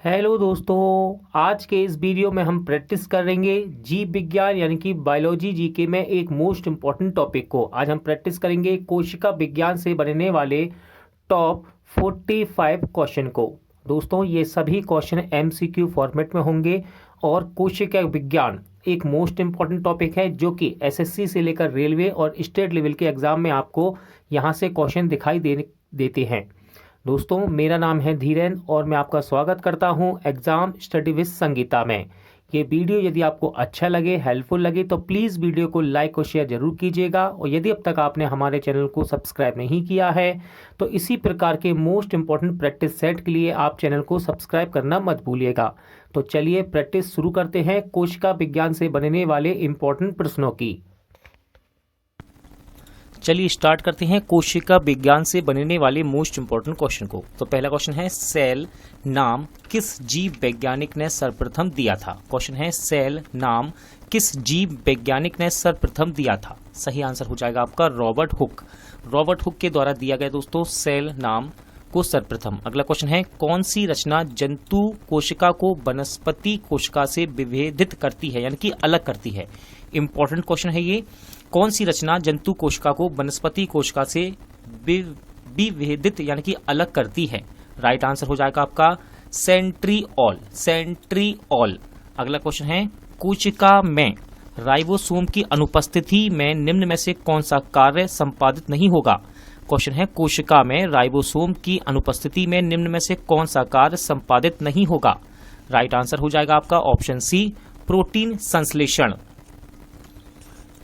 Hello दोस्तों, आज के इस वीडियो में हम प्रैक्टिस करेंगे जीव विज्ञान यानी कि बायोलॉजी जीके में एक मोस्ट इम्पॉर्टेंट टॉपिक को। आज हम प्रैक्टिस करेंगे कोशिका विज्ञान से बनने वाले टॉप 45 क्वेश्चन को। दोस्तों, ये सभी क्वेश्चन एमसीक्यू फॉर्मेट में होंगे और कोशिका विज्ञान एक मोस्ट इम्पॉर्टेंट टॉपिक है जो कि एसएससी से लेकर रेलवे और स्टेट लेवल के एग्ज़ाम में आपको यहाँ से क्वेश्चन दिखाई देते हैं। दोस्तों, मेरा नाम है धीरेन और मैं आपका स्वागत करता हूं एग्ज़ाम स्टडी विद संगीता में। ये वीडियो यदि आपको अच्छा लगे, हेल्पफुल लगे तो प्लीज़ वीडियो को लाइक और शेयर ज़रूर कीजिएगा। और यदि अब तक आपने हमारे चैनल को सब्सक्राइब नहीं किया है तो इसी प्रकार के मोस्ट इम्पॉर्टेंट प्रैक्टिस सेट के लिए आप चैनल को सब्सक्राइब करना मत भूलिएगा। तो चलिए प्रैक्टिस शुरू करते हैं कोशिका विज्ञान से बनने वाले इम्पॉर्टेंट प्रश्नों की। चलिए स्टार्ट करते हैं कोशिका विज्ञान से बनने वाले मोस्ट इंपॉर्टेंट क्वेश्चन को। तो पहला क्वेश्चन है, सेल नाम किस जीव वैज्ञानिक ने सर्वप्रथम दिया था। क्वेश्चन है, सेल नाम किस जीव वैज्ञानिक ने सर्वप्रथम दिया था। सही आंसर हो जाएगा आपका रॉबर्ट हुक। रॉबर्ट हुक के द्वारा दिया गया दोस्तों सेल नाम को सर्वप्रथम। अगला क्वेश्चन है, कौन सी रचना जंतु कोशिका को वनस्पति कोशिका से विभेदित करती है यानी कि अलग करती है। इंपॉर्टेंट क्वेश्चन है ये। कौन सी रचना जंतु कोशिका को वनस्पति कोशिका से विभेदित यानी कि अलग करती है। राइट आंसर हो जाएगा आपका सेंट्रीओल। सेंट्रीओल। अगला क्वेश्चन है, कोशिका में राइबोसोम की अनुपस्थिति में निम्न में से कौन सा कार्य संपादित नहीं होगा। क्वेश्चन है, कोशिका में राइबोसोम की अनुपस्थिति में निम्न में से कौन सा कार्य संपादित नहीं होगा। राइट आंसर हो जाएगा आपका ऑप्शन सी, प्रोटीन संश्लेषण।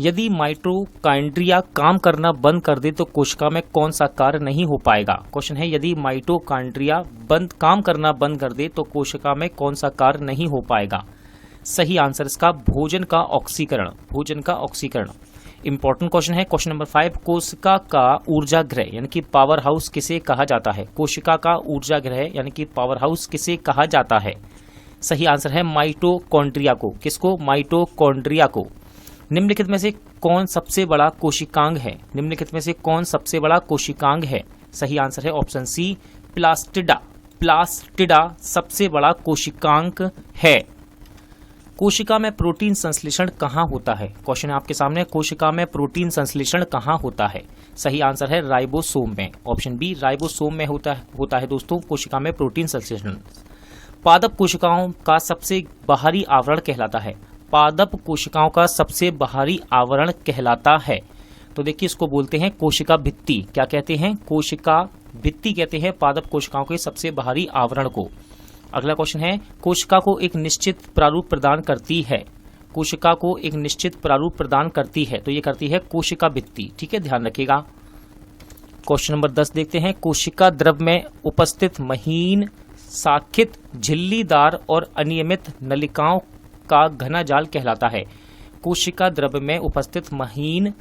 यदि माइटोकॉन्ड्रिया काम करना बंद कर दे तो कोशिका में कौन सा कार्य नहीं हो पाएगा। क्वेश्चन है, यदि माइटोकॉन्ड्रिया काम करना बंद कर दे तो कोशिका में कौन सा कार्य नहीं हो पाएगा। सही आंसर इसका भोजन का ऑक्सीकरण। भोजन का ऑक्सीकरण। इंपॉर्टेंट क्वेश्चन है क्वेश्चन नंबर 5, कोशिका का ऊर्जा गृह यानी कि पावर हाउस किसे कहा जाता है। कोशिका का ऊर्जा गृह यानी कि पावर हाउस किसे कहा जाता है। सही आंसर है माइटोकॉन्ड्रिया को। किसको? माइटोकॉन्ड्रिया को। निम्नलिखित में से कौन सबसे बड़ा कोशिकांग है। निम्नलिखित में से कौन सबसे बड़ा कोशिकांग है। सही आंसर है ऑप्शन सी, प्लास्टिडा। प्लास्टिडा सबसे बड़ा कोशिकांग है। कोशिका में प्रोटीन संश्लेषण कहाँ होता है। क्वेश्चन आपके सामने, कोशिका में प्रोटीन संश्लेषण कहाँ होता है। सही आंसर है राइबोसोम में। ऑप्शन बी, राइबोसोम में होता है दोस्तों कोशिका में प्रोटीन संश्लेषण। पादप कोशिकाओं का सबसे बाहरी आवरण कहलाता है। पादप कोशिकाओं का सबसे बाहरी आवरण कहलाता है। तो देखिए, इसको बोलते हैं कोशिका भित्ति। क्या कहते हैं? कोशिका भित्ति कहते हैं पादप कोशिकाओं के सबसे बाहरी आवरण को। अगला क्वेश्चन है, कोशिका को एक निश्चित प्रारूप प्रदान करती है। कोशिका को एक निश्चित प्रारूप प्रदान करती है तो ये करती है कोशिका भित्ति। ठीक है, ध्यान रखिएगा। क्वेश्चन नंबर 10 देखते हैं, कोशिका द्रव में उपस्थित महीन शाखित झिल्लीदार और अनियमित नलिकाओं का घना जाल कहलाता है। कोशिका द्रव में उपस्थित महीन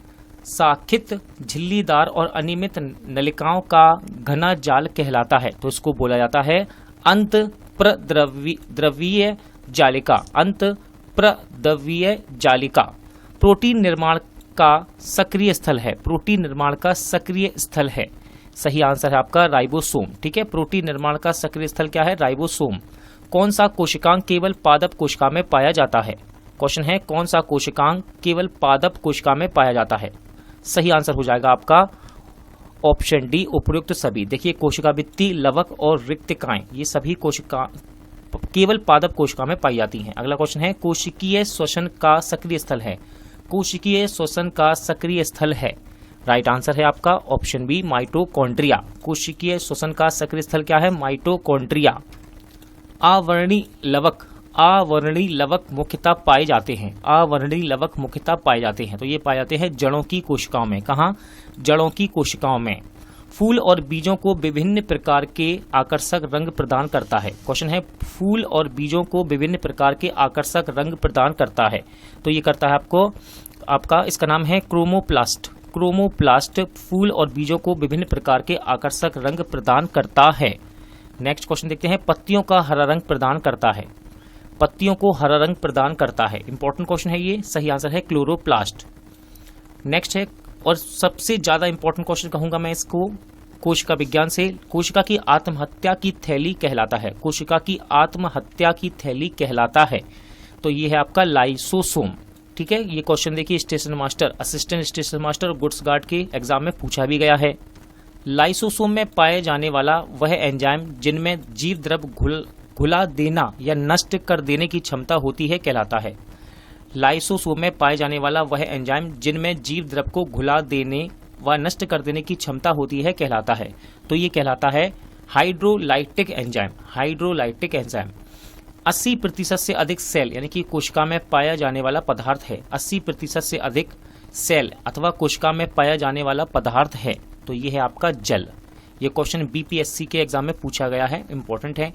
शाखित झिल्लीदार और अनियमित नलिकाओं का घना जाल कहलाता है तो इसको बोला जाता है अंत प्रद्रवीय जालिका। अंत प्रद्रवीय जालिका। प्रोटीन निर्माण का सक्रिय स्थल है। प्रोटीन निर्माण का सक्रिय स्थल है। सही आंसर है आपका राइबोसोम। ठीक है, प्रोटीन निर्माण का सक्रिय स्थल क्या है? राइबोसोम। कौन सा कोशिकांग केवल पादप कोशिका में पाया जाता है। क्वेश्चन है, कौन सा कोशिकांग केवल पादप कोशिका में पाया जाता है। सही आंसर हो जाएगा आपका ऑप्शन डी, उपयुक्त सभी। देखिए, कोशिका भित्ति, लवक और रिक्तिकाएं ये सभी कोशिका केवल पादप कोशिका में पाई जाती हैं। अगला क्वेश्चन है, कोशिकीय श्वसन का सक्रिय स्थल है। कोशिकीय श्वसन का सक्रिय स्थल है। राइट आंसर है आपका ऑप्शन बी, माइटोकॉन्ड्रिया। कोशिकीय श्वसन का सक्रिय स्थल क्या है? माइटोकॉन्ड्रिया। आवर्णी लवक। आवर्णी लवक मुख्यतः पाए जाते हैं। आवर्णी लवक मुख्यतः पाए जाते हैं तो ये पाए जाते हैं जड़ों की कोशिकाओं में। कहाँ? जड़ों की कोशिकाओं में। फूल और बीजों को विभिन्न प्रकार के आकर्षक रंग प्रदान करता है। क्वेश्चन है, फूल और बीजों को विभिन्न प्रकार के आकर्षक रंग प्रदान करता है तो ये करता है आपका इसका नाम है क्रोमोप्लास्ट। क्रोमोप्लास्ट फूल और बीजों को विभिन्न प्रकार के आकर्षक रंग प्रदान करता है। नेक्स्ट क्वेश्चन देखते हैं, पत्तियों का हरा रंग प्रदान करता है। पत्तियों को हरा रंग प्रदान करता है। इंपॉर्टेंट क्वेश्चन है ये। सही आंसर है क्लोरोप्लास्ट। नेक्स्ट है, और सबसे ज्यादा इंपॉर्टेंट क्वेश्चन कहूंगा मैं इसको, कोशिका विज्ञान से कोशिका की आत्महत्या की थैली कहलाता है, कोशिका की आत्महत्या की थैली कहलाता है। तो ये है आपका लाइसोसोम। ठीक है, ये क्वेश्चन देखिए station master, assistant station master और गुड्स गार्ड के एग्जाम में पूछा भी गया है। लाइसोसोम में पाए जाने वाला वह एंजाइम जिनमें जीव द्रव घुला देना या नष्ट कर देने की क्षमता होती है कहलाता है। लाइसोसोम में पाए जाने वाला वह एंजाइम जिनमें जीव द्रव को घुला देने व नष्ट कर देने की क्षमता होती है कहलाता है। तो ये कहलाता है हाइड्रोलाइटिक एंजाइम। हाइड्रोलाइटिक एंजाइम 80% से अधिक सेल यानी कि कोशिका में पाया जाने वाला पदार्थ है। 80% से अधिक सेल अथवा कोशिका में पाया जाने वाला पदार्थ है। तो ये है आपका जल। ये क्वेश्चन बीपीएससी के एग्जाम में पूछा गया है, इंपॉर्टेंट है।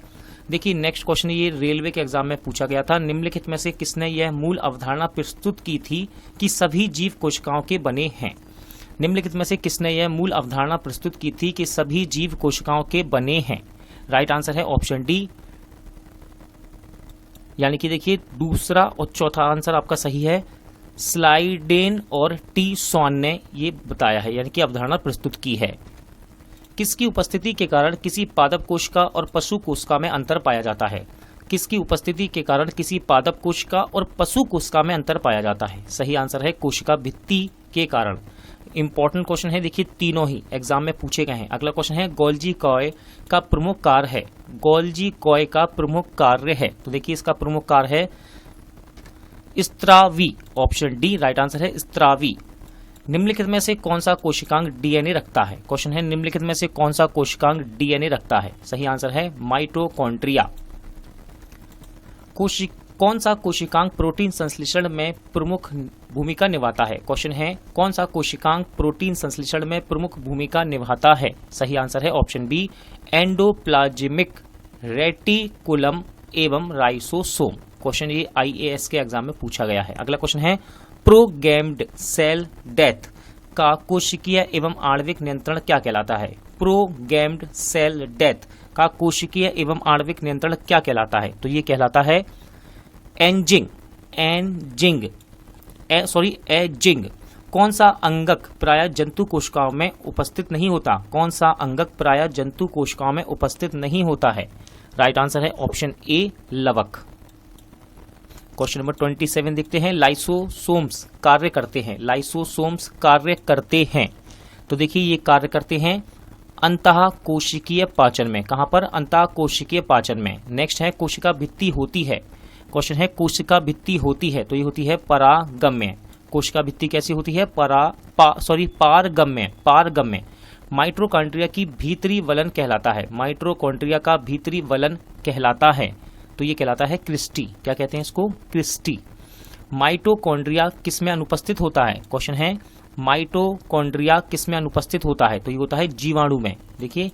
देखिए नेक्स्ट क्वेश्चन ये रेलवे के एग्जाम में पूछा गया था। निम्नलिखित में से किसने यह मूल अवधारणा प्रस्तुत की थी कि सभी जीव कोशिकाओं के बने हैं? निम्नलिखित में से किसने यह मूल अवधारणा प्रस्तुत की थी कि सभी जीव कोशिकाओं के बने हैं? राइट आंसर है ऑप्शन डी, यानी कि देखिए दूसरा और चौथा आंसर आपका सही है। स्लाइडेन और टी सॉन ने ये बताया है, यानी कि अवधारणा प्रस्तुत की है। किसकी उपस्थिति के कारण किसी पादप कोशिका और पशु कोशिका में अंतर पाया जाता है? किसकी उपस्थिति के कारण किसी पादप कोशिका और पशु कोशिका में अंतर पाया जाता है? सही आंसर है कोशिका भित्ति के कारण। इंपॉर्टेंट क्वेश्चन है, देखिए तीनों ही एग्जाम में पूछे गए हैं। अगला क्वेश्चन है गोल्जी कॉय का प्रमुख कार्य है। गोल्जी कॉय का प्रमुख कार्य है, तो देखिए इसका प्रमुख कार्य है स्त्रावी। ऑप्शन डी राइट आंसर है स्त्रावी। निम्नलिखित में से कौन सा कोशिकांग डीएनए रखता है? क्वेश्चन है निम्नलिखित में से कौन सा कोशिकांग डीएनए रखता है? सही आंसर है माइटोकॉन्ड्रिया। कौन सा कोशिकांग प्रोटीन संश्लेषण में प्रमुख भूमिका निभाता है? क्वेश्चन है कौन सा कोशिकांग प्रोटीन संश्लेषण में प्रमुख भूमिका निभाता है? सही आंसर है ऑप्शन बी एंडोप्लाज्मिक रेटिकुलम एवं राइसोसोम। क्वेश्चन ये आईएएस के एग्जाम में पूछा गया है। अगला क्वेश्चन है प्रोगैम्ड सेल डेथ का कोशिकीय एवं आणविक नियंत्रण क्या कहलाता है? प्रोगैम्ड सेल डेथ का कोशिकीय एवं आणविक नियंत्रण क्या कहलाता है? तो ये कहलाता है एजिंग। कौन सा अंगक प्राय जंतु कोशिकाओं में उपस्थित नहीं होता? कौन सा अंगक प्राय जंतु कोशिकाओं में उपस्थित नहीं होता है? राइट आंसर है ऑप्शन ए लवक। क्वेश्चन नंबर 27 देखते हैं। लाइसोसोम्स कार्य करते हैं। लाइसोसोम्स कार्य करते हैं, तो देखिए ये कार्य करते हैं अंतः कोशिकीय पाचन में। कहां पर? अंतः कोशिकीय पाचन में। नेक्स्ट है कोशिका भित्ति होती है। क्वेश्चन है कोशिका भित्ति होती है, तो ये होती है परागम्य। कोशिका भित्ति कैसी होती है? पारगम्य। पारगम्य। माइटोकॉन्ड्रिया की भीतरी वलन कहलाता है। माइटोकॉन्ड्रिया का भीतरी वलन कहलाता है, तो ये कहलाता है क्रिस्टी। क्या कहते हैं इसको? क्रिस्टी। माइटोकॉन्ड्रिया किस में अनुपस्थित होता है? क्वेश्चन है माइटोकॉन्ड्रिया किस में अनुपस्थित होता है? तो ये होता है जीवाणु में। देखिए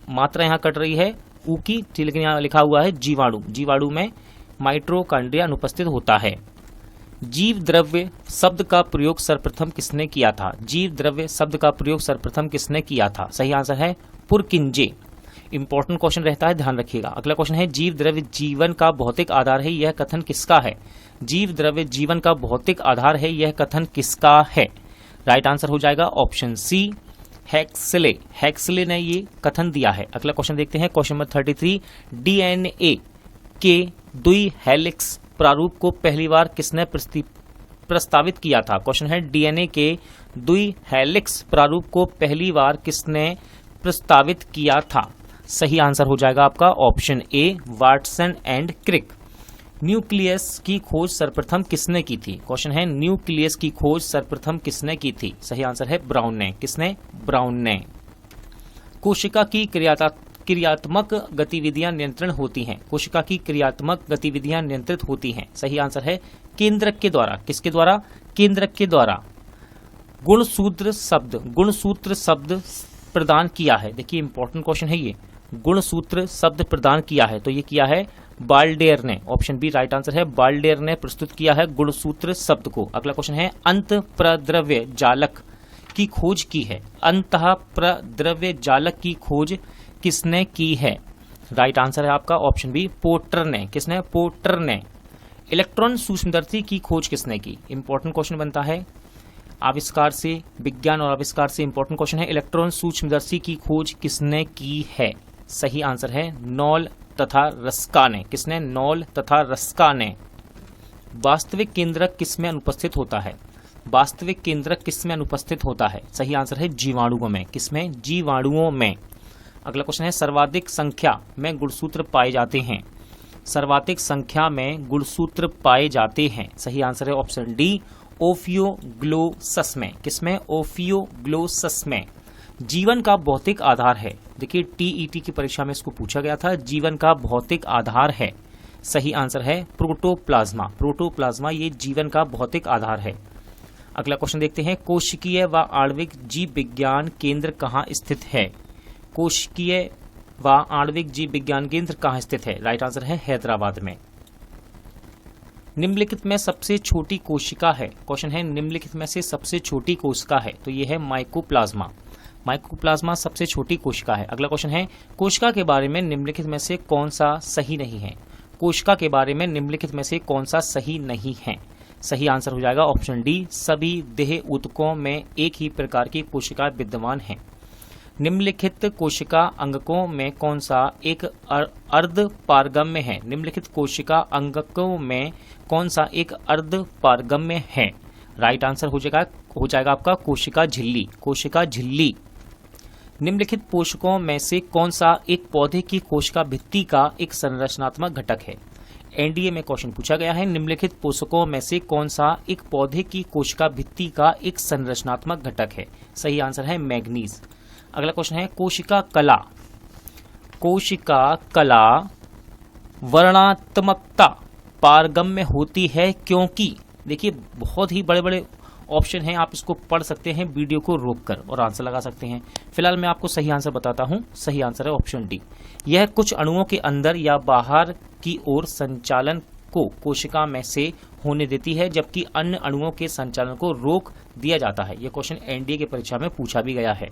मात्रा यहाँ कट रही है ऊ की, लेकिन यहाँ लिखा हुआ है जीवाणु। जीवाणु में माइटोकॉन्ड्रिया अनुपस्थित होता है। जीव द्रव्य शब्द का प्रयोग सर्वप्रथम किसने किया था? जीव द्रव्य शब्द का प्रयोग सर्वप्रथम किसने किया था? सही आंसर है पुरकिंजे। इंपॉर्टेंट क्वेश्चन रहता है, ध्यान रखिएगा। अगला क्वेश्चन है जीव द्रव्य जीवन का भौतिक आधार है, यह कथन किसका है? जीव द्रव्य जीवन का भौतिक आधार है, यह कथन किसका है? राइट आंसर हो जाएगा ऑप्शन सी हैक्सले। हैक्सले ने ये कथन दिया है। अगला क्वेश्चन देखते हैं, क्वेश्चन नंबर 33। डीएनए के द्वि हेलिक्स प्रारूप को पहली बार किसने प्रस्तावित किया था? क्वेश्चन है डीएनए के द्वि हेलिक्स प्रारूप को पहली बार किसने प्रस्तावित किया था? सही आंसर हो जाएगा आपका option A Watson and Crick. Nucleus की खोज सर्वप्रथम किसने की थी? क्वेश्चन है न्यूक्लियस की खोज सर्वप्रथम किसने की थी? सही आंसर है ब्राउन ने। किसने? ब्राउन ने। कोशिका की क्रियात्मक गतिविधियां नियंत्रण होती हैं। कोशिका की क्रियात्मक गतिविधियां नियंत्रित होती हैं। सही आंसर है केंद्रक के द्वारा। किसके द्वारा? केंद्रक के द्वारा। गुणसूत्र शब्द प्रदान किया है। देखिए इंपॉर्टेंट क्वेश्चन है ये। गुणसूत्र शब्द प्रदान किया है, तो ये किया है बाल्डेयर ने। ऑप्शन बी राइट आंसर है, बाल्डेयर ने प्रस्तुत किया है गुणसूत्र शब्द को। अगला क्वेश्चन है अंत प्रद्रव्य जालक की खोज की है। अंतः प्रद्रव्य जालक की खोज किसने की है? राइट आंसर है आपका ऑप्शन बी पोर्टर ने। किसने? पोर्टर ने। इलेक्ट्रॉन सूक्ष्मदर्शी की खोज किसने की? इंपॉर्टेंट क्वेश्चन बनता है। आविष्कार से, विज्ञान और आविष्कार से इंपॉर्टेंट क्वेश्चन है। इलेक्ट्रॉन सूक्ष्मदर्शी की खोज किसने की है? सही आंसर है नॉल तथा रस्का ने। किसने? नॉल तथा रस्का ने। वास्तविक केंद्रक किसमें अनुपस्थित होता है? वास्तविक केंद्रक किसमें अनुपस्थित होता है? सही आंसर है जीवाणुओं में। किसमें? जीवाणुओं में। अगला क्वेश्चन है सर्वाधिक संख्या में गुणसूत्र पाए जाते हैं। सर्वाधिक संख्या में गुणसूत्र पाए जाते हैं। सही आंसर है ऑप्शन डी, ओफियोग्लोसस में। किसमें? ओफियोग्लोसस में। जीवन का भौतिक आधार है। देखिए टीईटी की परीक्षा में इसको पूछा गया था, जीवन का भौतिक आधार है। सही आंसर है प्रोटोप्लाज्मा। प्रोटोप्लाज्मा ये जीवन का भौतिक आधार है। अगला क्वेश्चन देखते हैं, कोशिकीय व आणविक जीव विज्ञान केंद्र कहाँ स्थित है? कोशिकीय व आणविक जीव विज्ञान केंद्र कहाँ स्थित है? राइट आंसर है हैदराबाद में। निम्नलिखित में सबसे छोटी कोशिका है। क्वेश्चन है निम्नलिखित में से सबसे छोटी कोशिका है, तो ये है माइकोप्लाज्मा। माइकोप्लाज्मा सबसे छोटी कोशिका है। अगला क्वेश्चन है, कोशिका के बारे में निम्नलिखित में से कौन सा सही नहीं है? कोशिका के बारे में निम्नलिखित में से कौन सा सही नहीं है? सही आंसर हो जाएगा ऑप्शन डी, सभी देह ऊतकों में एक ही प्रकार की कोशिका विद्यमान है। निम्नलिखित कोशिका अंगकों में कौन सा एक अर्ध पारगम्य है? निम्नलिखित कोशिका अंगकों में कौन सा एक अर्ध पारगम्य है? राइट आंसर हो जाएगा आपका कोशिका झिल्ली। कोशिका झिल्ली। निम्नलिखित पोषकों में से कौन सा एक पौधे की कोशिका भित्ति का एक संरचनात्मक घटक है? एनडीए में क्वेश्चन पूछा गया है, निम्नलिखित पोषकों में से कौन सा एक पौधे की कोशिका भित्ति का एक संरचनात्मक घटक है? सही आंसर है मैग्नीज। अगला क्वेश्चन है, कोशिका कला। कोशिका कला वर्णात्मकता पारगम्य होती है क्योंकि, देखिए बहुत ही बड़े बड़े ऑप्शन हैं, आप इसको पढ़ सकते हैं वीडियो को रोककर और आंसर लगा सकते हैं। फिलहाल मैं आपको सही आंसर बताता हूं। सही आंसर है ऑप्शन डी। यह कुछ अणुओं के अंदर या बाहर की ओर संचालन को कोशिका में से होने देती है, जबकि अन्य अणुओं के संचालन को रोक दिया जाता है। यह क्वेश्चन एनडीए की परीक्षा में पूछा भी गया है।